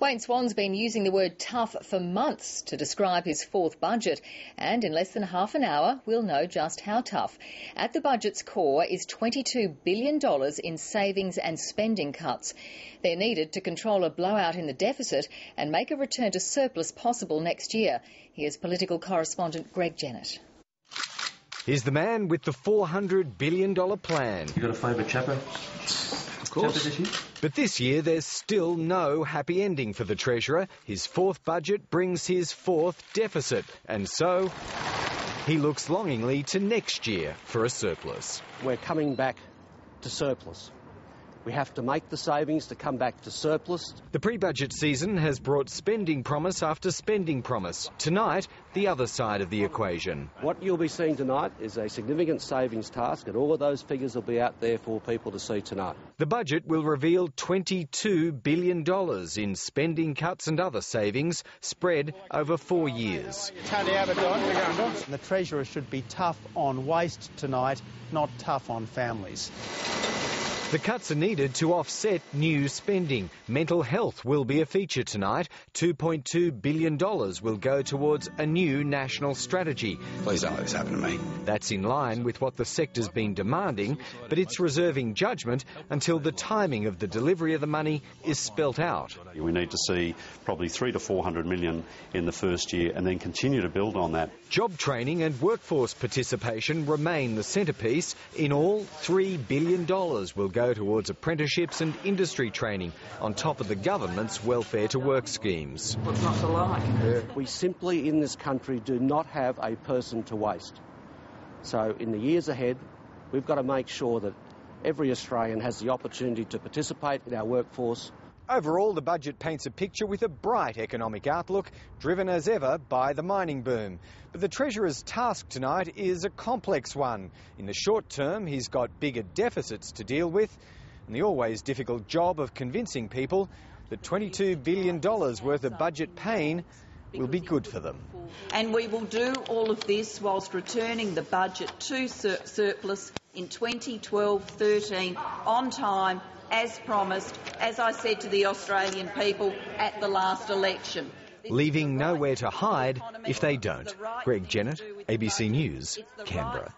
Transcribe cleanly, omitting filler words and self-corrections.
Wayne Swan's been using the word tough for months to describe his fourth budget, and in less than half an hour we'll know just how tough. At the budget's core is $22 billion in savings and spending cuts. They're needed to control a blowout in the deficit and make a return to surplus possible next year. Here's political correspondent Greg Jennett. Here's the man with the $400 billion plan. You got a favourite chapter? Of course. But this year there's still no happy ending for the Treasurer. His fourth budget brings his fourth deficit, and so he looks longingly to next year for a surplus. We're coming back to surplus. We have to make the savings to come back to surplus. The pre-budget season has brought spending promise after spending promise. Tonight, the other side of the equation. What you'll be seeing tonight is a significant savings task, and all of those figures will be out there for people to see tonight. The budget will reveal $22 billion in spending cuts and other savings spread over 4 years. The Treasurer should be tough on waste tonight, not tough on families. The cuts are needed to offset new spending. Mental health will be a feature tonight. $2.2 billion will go towards a new national strategy. Please don't let this happen to me. That's in line with what the sector's been demanding, but it's reserving judgment until the timing of the delivery of the money is spelt out. We need to see probably $300 to $400 million in the first year and then continue to build on that. Job training and workforce participation remain the centrepiece. In all, $3 billion will go towards apprenticeships and industry training, on top of the government's welfare to work schemes. What's not to like? We simply in this country do not have a person to waste. So in the years ahead, we've got to make sure that every Australian has the opportunity to participate in our workforce. Overall, the budget paints a picture with a bright economic outlook, driven as ever by the mining boom. But the Treasurer's task tonight is a complex one. In the short term, he's got bigger deficits to deal with, and the always difficult job of convincing people that $22 billion worth of budget pain will be good for them. And we will do all of this whilst returning the budget to surplus in 2012-13 on time, as promised, as I said to the Australian people at the last election. Leaving nowhere to hide if they don't. Greg Jennett, ABC News, Canberra.